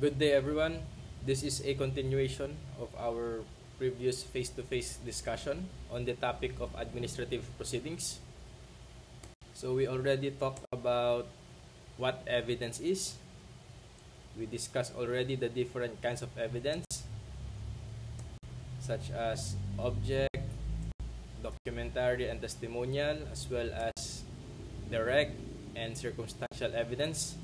Good day, everyone. This is a continuation of our previous face-to-face discussion on the topic of administrative proceedings. So we already talked about what evidence is. We discussed already the different kinds of evidence, such as object, documentary and testimonial, as well as direct and circumstantial evidence.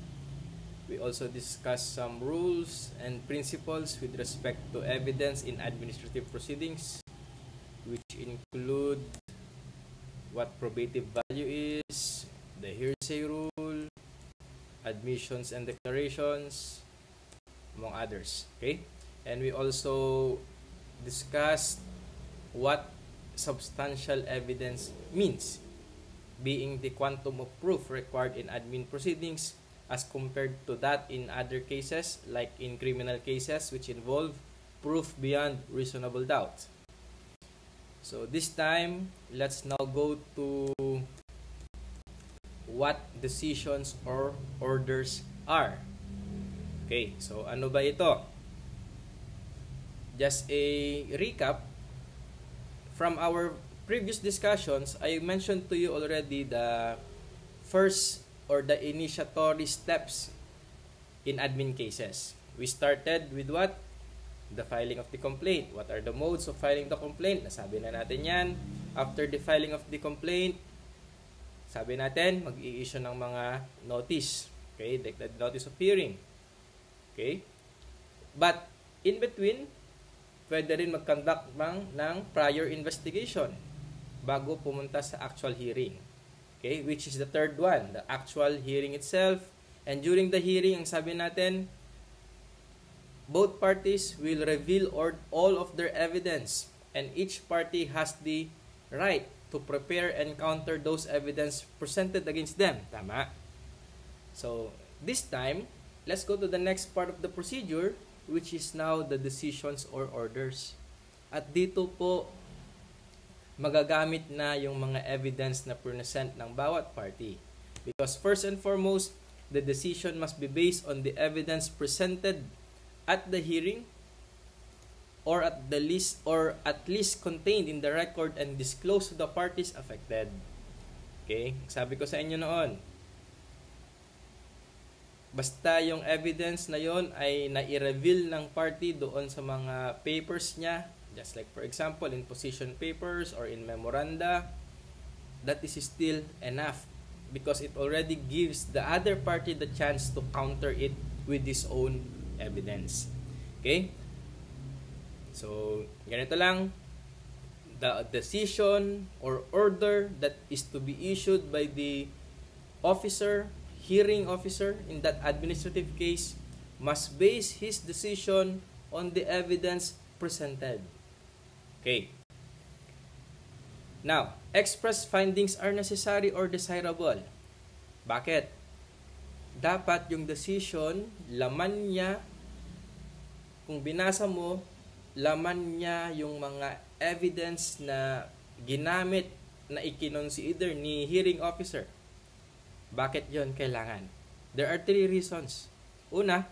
We also discussed some rules and principles with respect to evidence in administrative proceedings, which include what probative value is, the hearsay rule, admissions and declarations, among others. Okay? And we also discussed what substantial evidence means, being the quantum of proof required in admin proceedings as compared to that in other cases, like in criminal cases which involve proof beyond reasonable doubt. So this time, let's now go to what decisions or orders are. Okay, so ano ba ito? Just a recap from our previous discussions. I mentioned to you already the first or the initiatory steps in admin cases. We started with what? The filing of the complaint. What are the modes of filing the complaint? Nasabi na natin yan. After the filing of the complaint, sabi natin, mag-i-issue ng mga notice. Okay? The notice of hearing. Okay? But, in between, pwede rin mag-conduct ng prior investigation bago pumunta sa actual hearing. Okay, which is the third one, the actual hearing itself. And during the hearing, ang sabi natin, both parties will reveal all of their evidence, and each party has the right to prepare and counter those evidence presented against them. Tama? So, this time, let's go to the next part of the procedure, which is now the decisions or orders. At dito po, magagamit na yung mga evidence na present ng bawat party. Because first and foremost, the decision must be based on the evidence presented at the hearing or at least contained in the record and disclosed to the parties affected. Okay? Sabi ko sa inyo noon, basta yung evidence na yon ay nai-reveal ng party doon sa mga papers niya, just like for example in position papers or in memoranda, that is still enough because it already gives the other party the chance to counter it with his own evidence. Okay? So, ganito lang, the decision or order that is to be issued by the officer, hearing officer in that administrative case must base his decision on the evidence presented. Okay. Now, express findings are necessary or desirable. Bakit? Dapat yung decision, laman niya, kung binasa mo, laman niya yung mga evidence na ginamit na ikinonsider ni hearing officer. Bakit yon kailangan? There are 3 reasons. Una,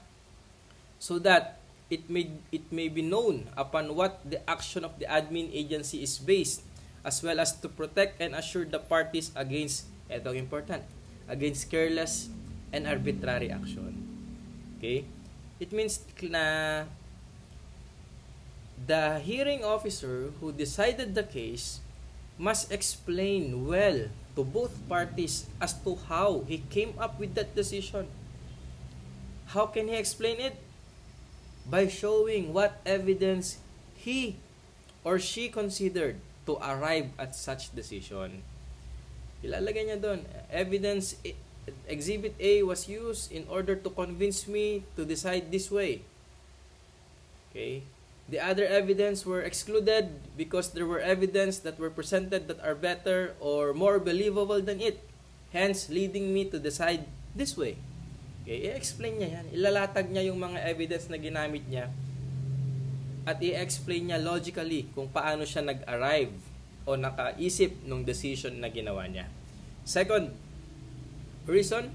so that it may be known upon what the action of the admin agency is based, as well as to protect and assure the parties against, ito important, against careless and arbitrary action. Okay? It means na the hearing officer who decided the case must explain well to both parties as to how he came up with that decision. How can he explain it? By showing what evidence he or she considered to arrive at such decision. Ilalagay niya doon, evidence, exhibit A was used in order to convince me to decide this way. Okay? The other evidence were excluded because there were evidence that were presented that are better or more believable than it, hence leading me to decide this way. Okay, i-explain niya yan. Ilalatag niya yung mga evidence na ginamit niya at i-explain niya logically kung paano siya nag-arrive o nakaisip ng decision na ginawa niya. Second reason,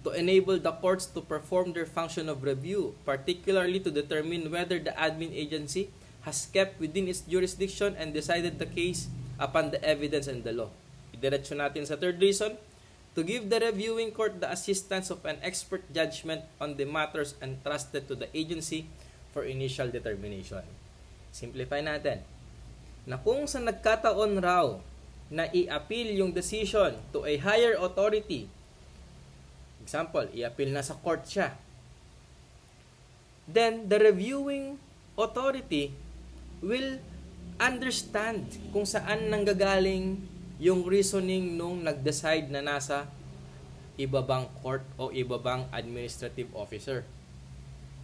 to enable the courts to perform their function of review, particularly to determine whether the admin agency has kept within its jurisdiction and decided the case upon the evidence and the law. Idiretso natin sa third reason, to give the reviewing court the assistance of an expert judgment on the matters entrusted to the agency for initial determination. Simplify natin, na kung sa nagkataon raw na i-appeal yung decision to a higher authority, example, i-appeal na sa court siya, then the reviewing authority will understand kung saan nanggagaling yung reasoning nung nag-decide na nasa ibabang court o ibabang administrative officer.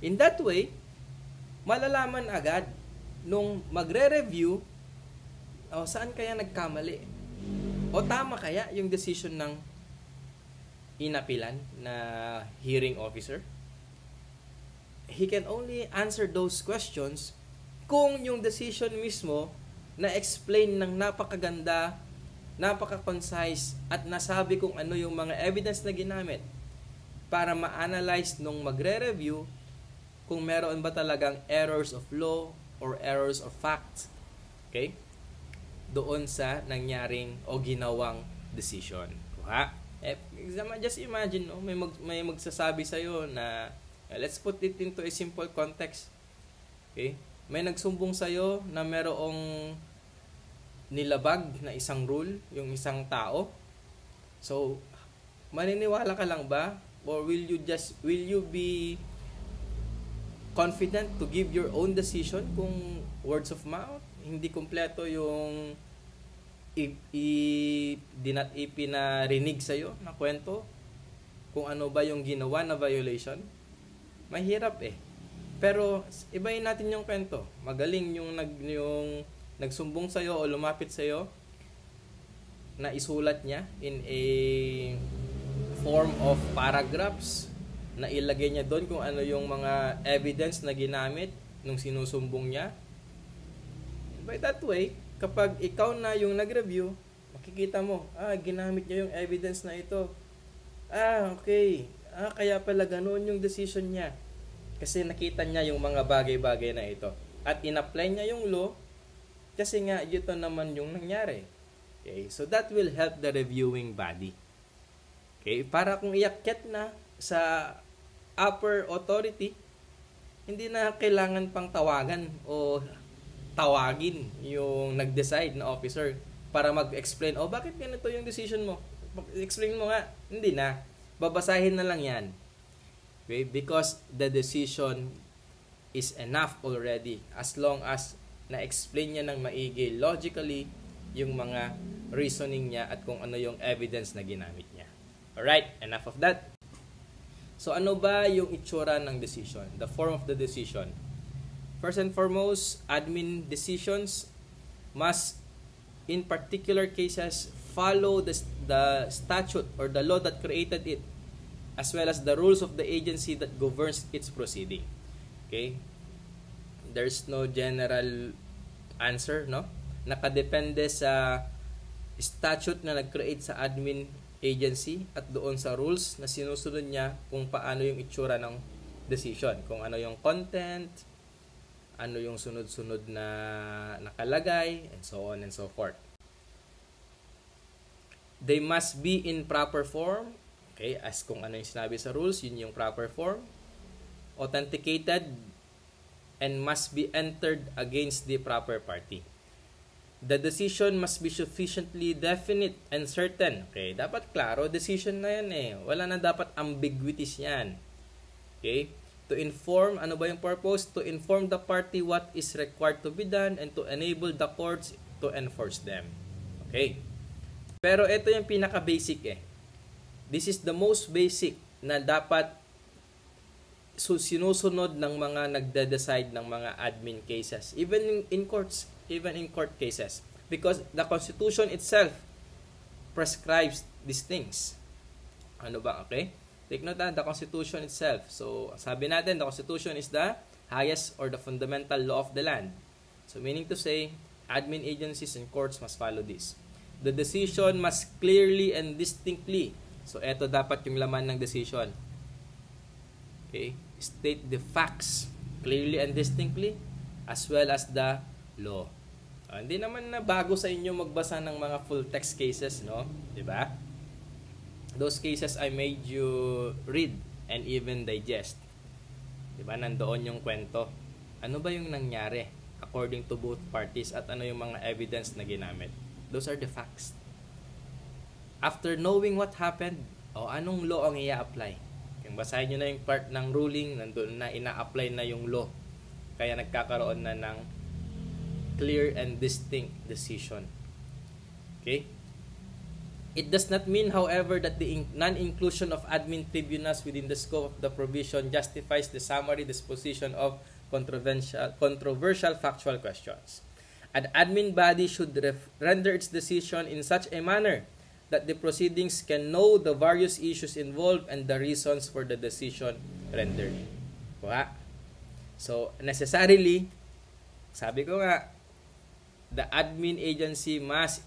In that way, malalaman agad nung magre-review, saan kaya nagkamali? O tama kaya yung decision ng inapilan na hearing officer? He can only answer those questions kung yung decision mismo na-explain ng napakaganda, napaka-concise, at nasabi kung ano yung mga evidence na ginamit para ma-analyze nung magre-review kung meron ba talagang errors of law or errors of fact, okay, doon sa nangyaring o ginawang decision. Just imagine, may magsasabi sa'yo na, let's put it into a simple context. Okay? May nagsumbong sa'yo na merong nilabag na isang rule, yung isang tao. So, maniniwala ka lang ba? Or will you be confident to give your own decision kung words of mouth? Hindi kompleto yung ipinarinig sa'yo na kwento kung ano ba yung ginawa na violation. Mahirap Pero ibahin natin yung kwento. Magaling yung nagsumbong sa'yo o lumapit sa'yo na isulat niya in a form of paragraphs na ilagay niya doon kung ano yung mga evidence na ginamit nung sinusumbong niya. By that way, kapag ikaw na yung nag-review, makikita mo, ginamit niya yung evidence na ito. Okay. Kaya pala ganoon yung decision niya. Kasi nakita niya yung mga bagay-bagay na ito. At in-apply niya yung law, kasi nga, ito naman yung nangyari. Okay? So, that will help the reviewing body. Okay? Para kung iakyat na sa upper authority, hindi na kailangan pang tawagan o tawagin yung nag-decide na officer para mag-explain, bakit ganito yung decision mo? Explain mo nga. Hindi na. Babasahin na lang yan. Okay? Because the decision is enough already as long as na-explain niya ng maigi, logically, yung mga reasoning niya at kung ano yung evidence na ginamit niya. Alright, enough of that. So, ano ba yung itsura ng decision? The form of the decision. First and foremost, admin decisions must, in particular cases, follow the statute or the law that created it, as well as the rules of the agency that governs its proceeding. Okay? There's no general answer, no? Nakadepende sa statute na nag-create sa admin agency at doon sa rules na sinusunod niya kung paano yung itsura ng decision. Kung ano yung content, ano yung sunod-sunod na nakalagay, and so on and so forth. They must be in proper form. Okay, as kung ano yung sinabi sa rules, yun yung proper form. Authenticated and must be entered against the proper party. The decision must be sufficiently definite and certain. Okay, dapat klaro, decision na yan Wala na dapat ambiguities yan. Okay, to inform, ano ba yung purpose? To inform the party what is required to be done and to enable the courts to enforce them. Okay. Pero ito yung pinaka-basic This is the most basic na dapat sinusunod ng mga nagde-decide ng mga admin cases, even in court cases, because the Constitution itself prescribes these things. Ano ba? Okay? Take note the Constitution itself. So, sabi natin, the Constitution is the highest or the fundamental law of the land. So, meaning to say, admin agencies and courts must follow this. The decision must clearly and distinctly So, eto dapat yung laman ng decision. Okay? State the facts clearly and distinctly as well as the law. Hindi naman na bago sa inyo magbasa ng mga full text cases, no? 'Di ba? Those cases I made you read and even digest. 'Di ba? Nandoon yung kwento. Ano ba yung nangyari according to both parties at ano yung mga evidence na ginamit? Those are the facts. After knowing what happened, anong law ang i-apply? Kung basahin nyo na yung part ng ruling, nandoon na ina-apply na yung law. Kaya nagkakaroon na ng clear and distinct decision. Okay? It does not mean, however, that the non-inclusion of admin tribunals within the scope of the provision justifies the summary disposition of controversial factual questions. An admin body should render its decision in such a manner that the proceedings can know the various issues involved and the reasons for the decision rendered. Kuha. So, necessarily, sabi ko nga, the admin agency must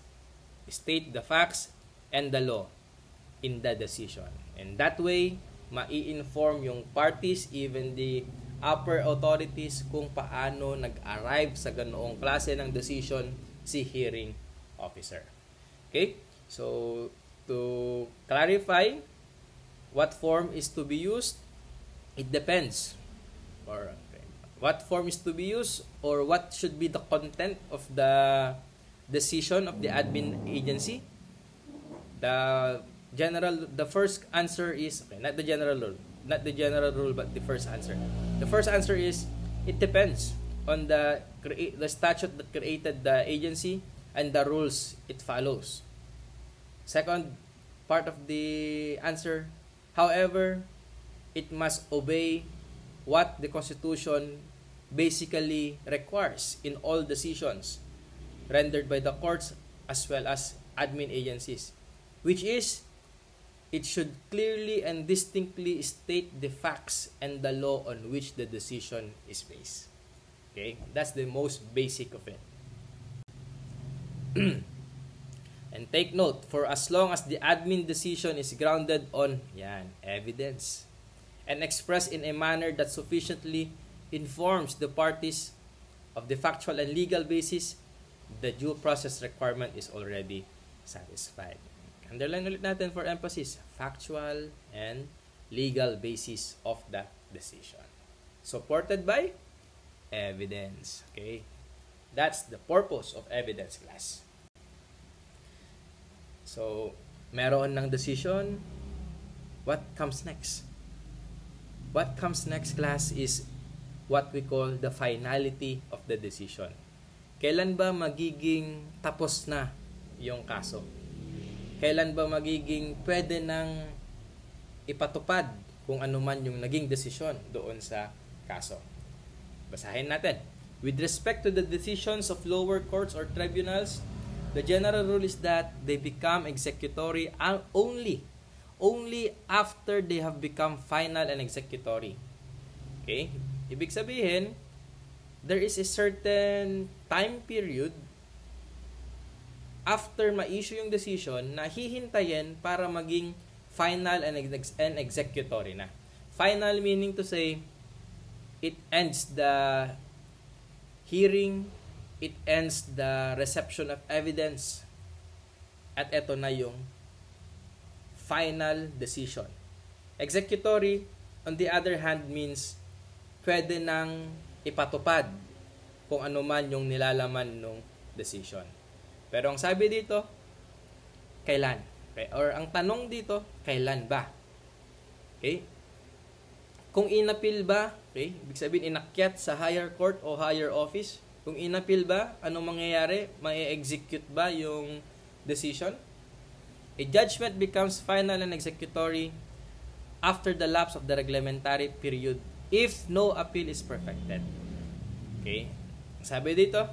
state the facts and the law in the decision. And that way, mai-inform yung parties, even the upper authorities, kung paano nag-arrive sa ganoong klase ng decision si hearing officer. Okay? So, to clarify what form is to be used, it depends. What form is to be used or what should be the content of the decision of the admin agency. The first answer is, not the general rule, but the first answer. The first answer is, it depends on the statute that created the agency and the rules it follows. Second part of the answer, however, it must obey what the Constitution basically requires in all decisions rendered by the courts as well as admin agencies, which is, it should clearly and distinctly state the facts and the law on which the decision is based. Okay? That's the most basic of it. And take note, for as long as the admin decision is grounded on evidence and expressed in a manner that sufficiently informs the parties of the factual and legal basis, the due process requirement is already satisfied. Underline ulit natin for emphasis, factual and legal basis of the decision. Supported by evidence. Okay? That's the purpose of evidence, class. So, meron ng decision. What comes next? What comes next, class, is what we call the finality of the decision. Kailan ba magiging tapos na yung kaso? Kailan ba magiging pwede nang ipatupad kung ano man yung naging desisyon doon sa kaso? Basahin natin. With respect to the decisions of lower courts or tribunals, the general rule is that they become executory only after they have become final and executory. Okay? Ibig sabihin, there is a certain time period after ma-issue yung decision na hihintayin para maging final and executory na. Final meaning to say, it ends the hearing, it ends the reception of evidence, at eto na yung final decision. Executory, on the other hand, means pwede nang ipatupad kung ano man yung nilalaman ng decision. Pero ang sabi dito, kailan? Okay? Or ang tanong dito, kailan ba? Okay? Kung inapil ba, okay, ibig sabihin inakyat sa higher court o higher office, kung inapil ba, anong mangyayari? Mai-execute ba yung decision? A judgment becomes final and executory after the lapse of the reglementary period if no appeal is perfected. Okay? Sabi dito,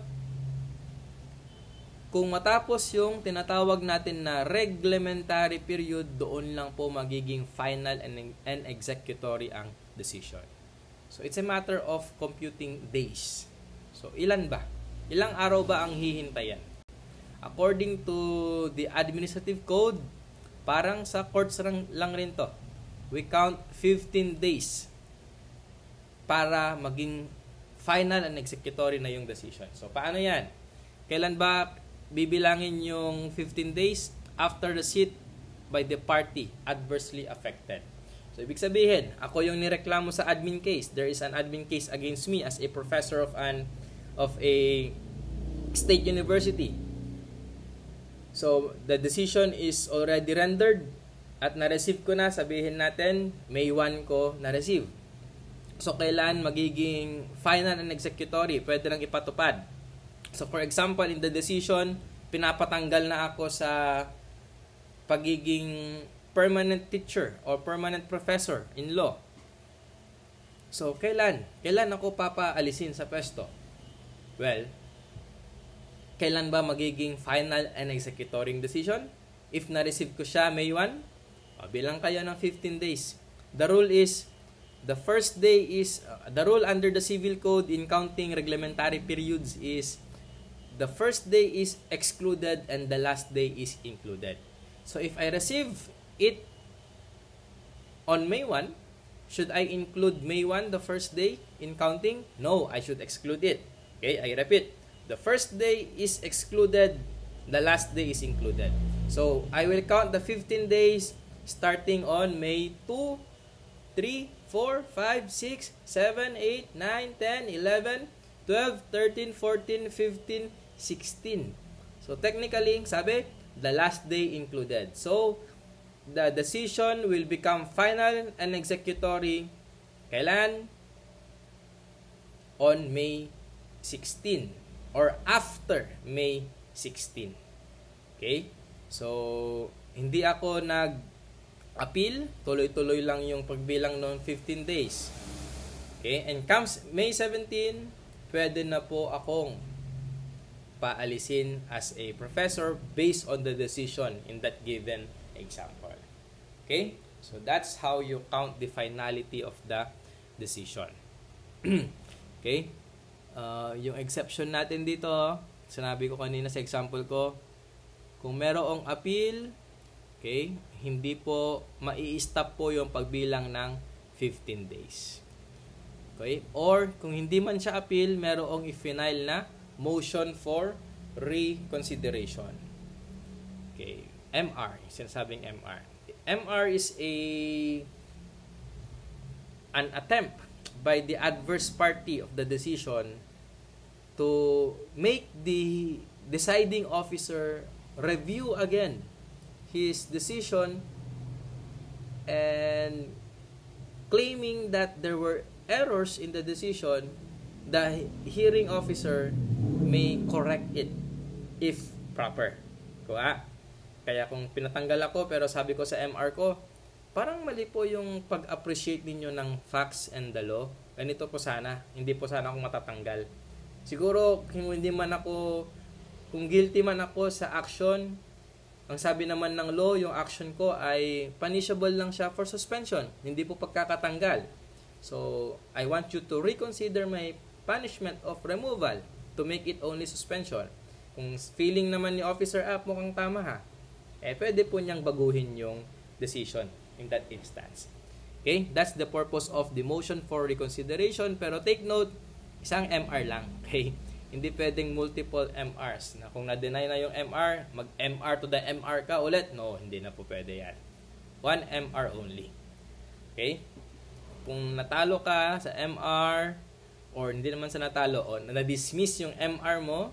kung matapos yung tinatawag natin na reglementary period, doon lang po magiging final and executory ang decision. So, it's a matter of computing days. So, ilan ba? Ilang araw ba ang hihintayan? According to the Administrative Code, Parang sa courts lang rin to. We count 15 days para maging final and executory na yung decision. So, paano yan? Kailan ba bibilangin yung 15 days? After receipt by the party adversely affected. So, ibig sabihin, ako yung nireklamo sa admin case. There is an admin case against me as a professor of a state university. So, the decision is already rendered at na-receive ko na, sabihin natin, May 1 ko na-receive. So, kailan magiging final and executory? Pwede nang ipatupad. So, for example, in the decision, pinapatanggal na ako sa pagiging permanent teacher or permanent professor in law. So, kailan? Kailan ako papaalisin sa pwesto? Well, kailan ba magiging final and executory decision? If na-receive ko siya May 1, bilang kayo ng 15 days. The rule is, the first day is, the rule under the Civil Code in counting reglementary periods is, the first day is excluded and the last day is included. So if I receive it on May 1, should I include May 1, the first day in counting? No, I should exclude it. Okay, I repeat. The first day is excluded, the last day is included. So, I will count the 15 days starting on May 2, 3, 4, 5, 6, 7, 8, 9, 10, 11, 12, 13, 14, 15, 16. So, technically, sabi, the last day included. So, the decision will become final and executory kailan? On May 16 or after May 16. Okay? So, hindi ako nag-appeal. Tuloy-tuloy lang yung pagbilang noong 15 days. Okay? And comes May 17, pwede na po akong paalisin as a professor based on the decision in that given example. Okay? So, that's how you count the finality of the decision. Okay? Yung exception natin dito, sinabi ko kanina sa example ko, kung merong appeal, okay, hindi po mai-stop po yung pagbilang ng 15 days. Okay? Or, kung hindi man siya appeal, merong i-final na motion for reconsideration. Okay. MR, sinasabing MR. MR is an attempt by the adverse party of the decision to make the deciding officer review again his decision and claiming that there were errors in the decision, the hearing officer may correct it if proper. Kaya kung pinatanggal ako pero sabi ko sa MR ko, parang mali po yung pag-appreciate ninyo ng facts and the law. Ganito po sana, hindi po sana ako matatanggal. Siguro kung guilty man ako sa action, ang sabi naman ng law, yung action ko ay punishable lang siya for suspension, hindi po pagkakatanggal. So, I want you to reconsider my punishment of removal to make it only suspension. Kung feeling naman ni Officer App mukhang tama ha, pwede po niyang baguhin yung decision in that instance. Okay? That's the purpose of the motion for reconsideration. Pero take note, isang MR lang. Okay? Hindi pwedeng multiple MRs. Na kung na-deny na yung MR, mag-MR to the MR ka ulit. No, hindi na po pwede yan. One MR only. Okay? Kung natalo ka sa MR, or hindi naman sa natalo, o na-dismiss yung MR mo,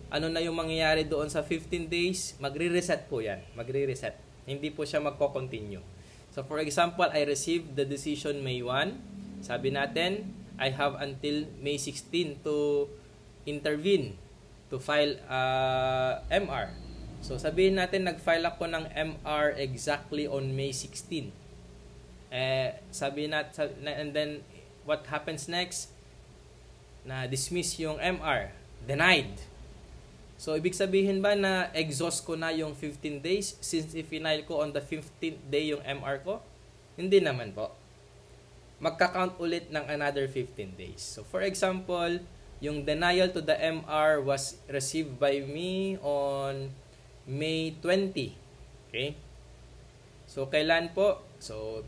ano na yung mangyayari doon sa 15 days? Magre-reset po yan. Magre-reset. Hindi po siya magko-continue. So, for example, I received the decision May 1. Sabi natin, I have until May 16 to intervene, to file MR. So, sabihin natin, nag-file ako ng MR exactly on May 16. Sabihin natin, and then, what happens next? Na-dismiss yung MR. Denied. So, ibig sabihin ba na exhaust ko na yung 15 days since i-final ko on the 15th day yung MR ko? Hindi naman po. Magka-count ulit ng another 15 days. So, for example, yung denial to the MR was received by me on May 20. Okay? So, kailan po? So,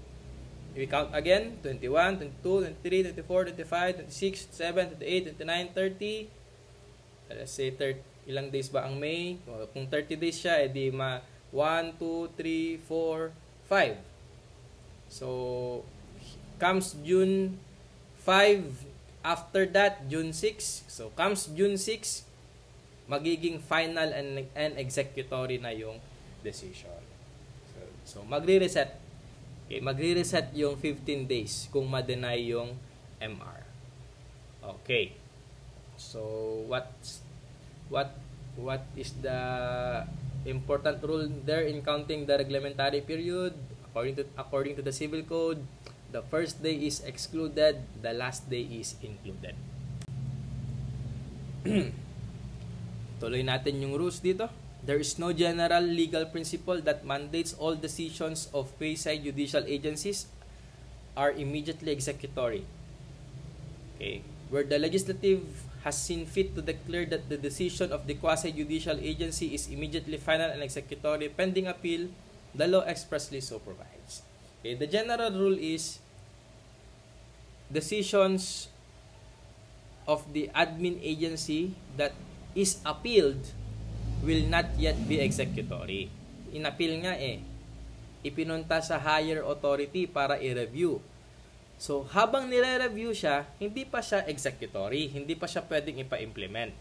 we count again, 21, 22, 23, 24, 25, 26, 27, 28, 29, 30. Let's say 30, ilang days ba ang May? Kung 30 days siya, edi 1, 2, 3, 4, 5. So, comes June 5, after that, June 6. So, comes June 6, magiging final and executory na yung decision. So magre-reset. Okay, magre-reset yung 15 days kung ma-deny yung MR. Okay. So, what is the important rule there in counting the reglementary period? According to the Civil Code, the first day is excluded, the last day is included. Tuloy natin yung rules dito. There is no general legal principle that mandates all decisions of quasi-judicial agencies are immediately executory. Okay. Where the legislative has seen fit to declare that the decision of the quasi-judicial agency is immediately final and executory pending appeal, the law expressly so provides. Okay. The general rule is decisions of the admin agency that is appealed will not yet be executory. Inappeal nga ipinunta sa higher authority para i-review. So, habang nire-review siya, hindi pa siya executory. Hindi pa siya pwedeng ipa-implement.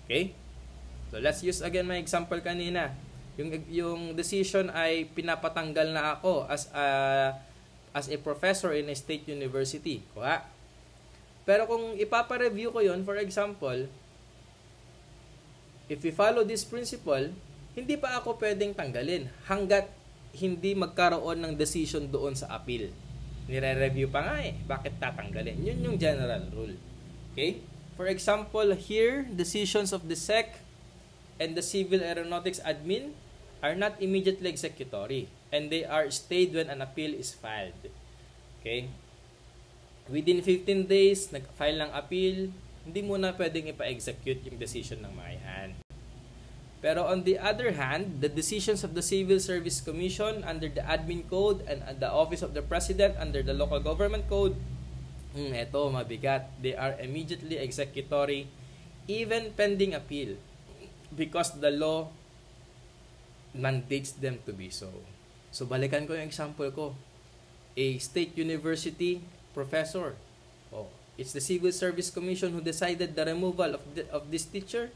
Okay? So, let's use again my example kanina. Yung decision ay pinapatanggal na ako as a professor in a state university. Kuha. Pero kung ipapa-review ko yon, for example, if we follow this principle, hindi pa ako pwedeng tanggalin hanggat hindi magkaroon ng decision doon sa appeal. Nire-review pa nga bakit tatanggalin? Yun yung general rule. Okay? For example, here, decisions of the SEC and the Civil Aeronautics Admin are not immediately executory and they are stayed when an appeal is filed. Okay? Within 15 days, nag-file ng appeal, hindi mo na pwedeng ipa-execute yung decision ng bayan. Pero on the other hand, the decisions of the Civil Service Commission under the Admin Code and the Office of the President under the Local Government Code, eto mabigat. They are immediately executory even pending appeal because the law mandates them to be so. So balikan ko yung example ko. A state university professor. It's the Civil Service Commission who decided the removal of this teacher.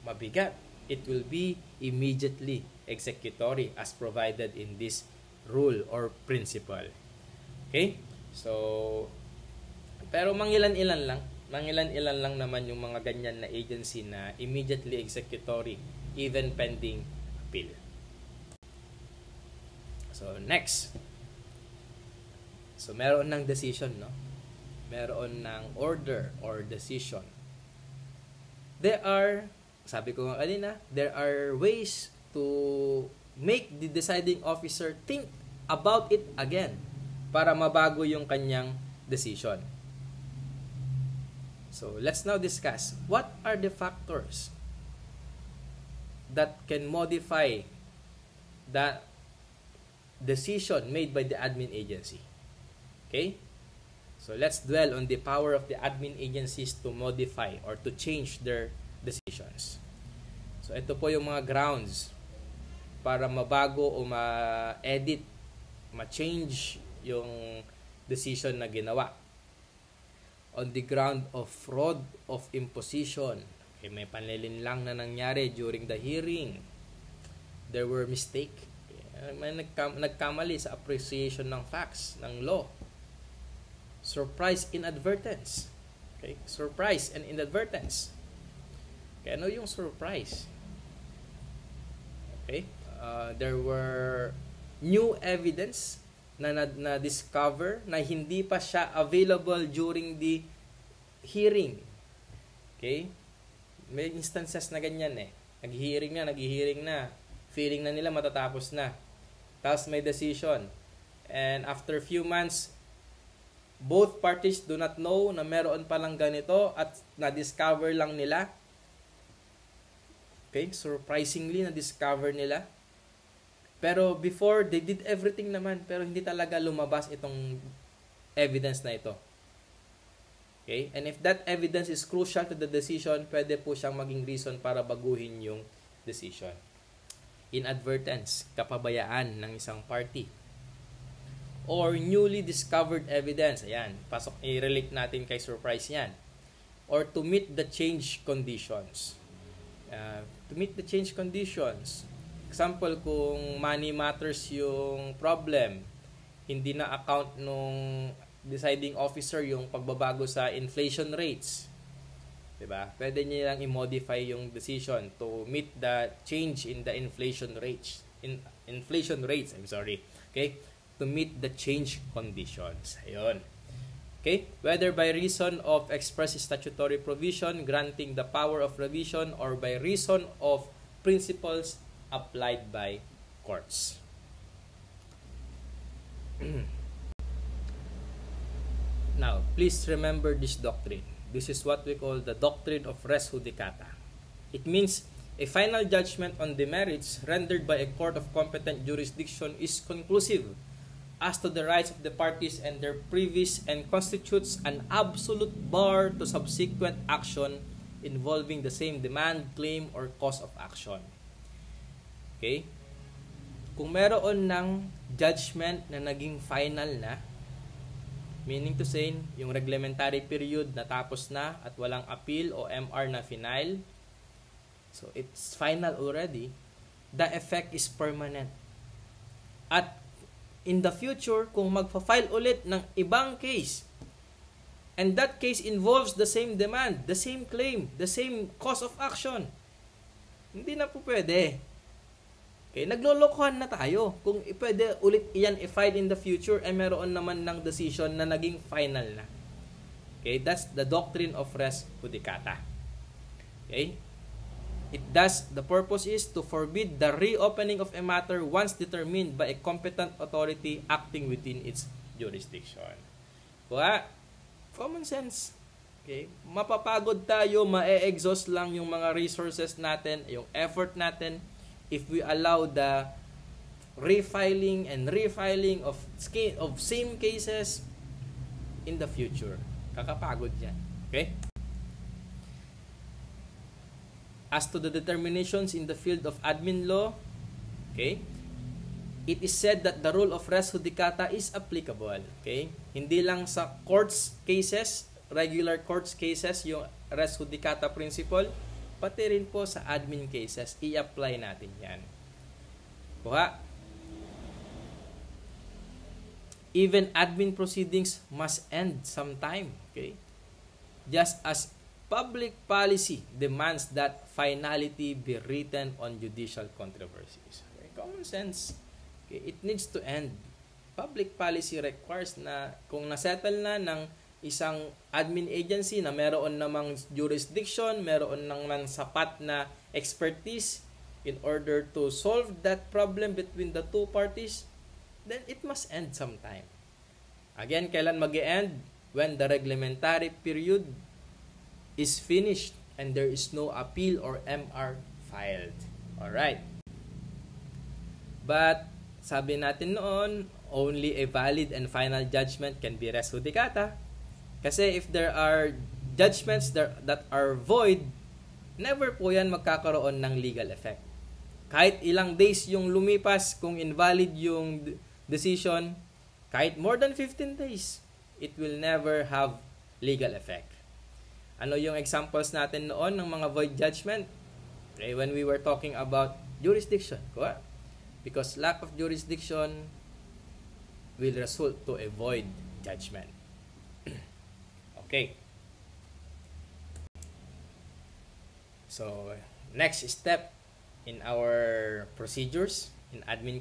Mabigat. It will be immediately executory as provided in this rule or principle. Okay? So, pero mangilan-ilan lang naman yung mga ganyan na agency na immediately executory even pending appeal. So, next. So, meron ng decision, no? Meron ng order or decision. Sabi ko nga kanina, there are ways to make the deciding officer think about it again para mabago yung kanyang decision. So, let's now discuss what are the factors that can modify the decision made by the admin agency. Okay? So, let's dwell on the power of the admin agencies to modify or to change their decisions. So, ito po yung mga grounds para mabago o ma-edit, ma-change yung decision na ginawa. On the ground of fraud of imposition. Okay, may panlilinlang na nangyari during the hearing. There were mistake. Okay, may nagkamali sa appreciation ng facts, ng law. Surprise inadvertence. Okay, surprise and inadvertence. Okay, ano yung surprise? Okay, there were new evidence na discover na hindi pa siya available during the hearing. Okay? May instances na ganyan naghihiring na. Feeling na nila matatapos na. Tapos may decision. And after few months, both parties do not know na meron palang ganito at na-discover lang nila. Okay? Surprisingly, na-discover nila. Pero before, they did everything naman, pero hindi talaga lumabas itong evidence na ito. Okay? And if that evidence is crucial to the decision, pwede po siyang maging reason para baguhin yung decision. Inadvertence, kapabayaan ng isang party. Or newly discovered evidence. Ayan, pasok, i-relate natin kay surprise yan. Or to meet the change conditions. To meet the change conditions. Example, kung money matters yung problem, hindi na account nung deciding officer yung pagbabago sa inflation rates. Diba? Pwede niya lang i-modify yung decision to meet the change in the inflation rates. Okay? To meet the change conditions. Ayun. Okay? Whether by reason of express statutory provision granting the power of revision or by reason of principles applied by courts. Now, please remember this doctrine. This is what we call the doctrine of res judicata. It means a final judgment on the merits rendered by a court of competent jurisdiction is conclusive as to the rights of the parties and their privies and constitutes an absolute bar to subsequent action involving the same demand, claim, or cause of action. Okay? Kung meron ng judgment na naging final na, meaning to say, yung reglementary period natapos na at walang appeal o MR na final, so it's final already, the effect is permanent. At in the future, kung magpa-file ulit ng ibang case, and that case involves the same demand, the same claim, the same cause of action, hindi na po pwede. Okay, naglolokohan na tayo. Kung pwede ulit iyan i-file in the future, eh meron naman ng decision na naging final na. Okay, that's the doctrine of res judicata. Okay? The purpose is to forbid the reopening of a matter once determined by a competent authority acting within its jurisdiction. Kaya, common sense. Okay? Mapapagod tayo, ma-exhaust lang yung mga resources natin, yung effort natin, if we allow the refiling of same cases in the future. Kakapagod yan. Okay? As to the determinations in the field of admin law, okay, it is said that the rule of res judicata is applicable. Okay? Hindi lang sa courts cases, regular courts cases, yung res judicata principle, pati rin po sa admin cases, i-apply natin yan. Kuha. Even admin proceedings must end sometime. Okay? Just as public policy demands that finality be written on judicial controversies. Okay? Common sense. Okay? It needs to end. Public policy requires na kung nasettle na ng isang admin agency na meron namang jurisdiction, meron namang sapat na expertise in order to solve that problem between the two parties, then it must end sometime. Again, kailan mag-e-end? When the reglementary period is finished and there is no appeal or MR filed. Alright. But, sabi natin noon, only a valid and final judgment can be res judicata. Kasi if there are judgments that are void, never po yan magkakaroon ng legal effect. Kahit ilang days yung lumipas, kung invalid yung decision, kahit more than 15 days, it will never have legal effect. Ano yung examples natin noon ng mga void judgment? Okay, when we were talking about jurisdiction. Because lack of jurisdiction will result to a void judgment. Okay. So, next step in our procedures in admin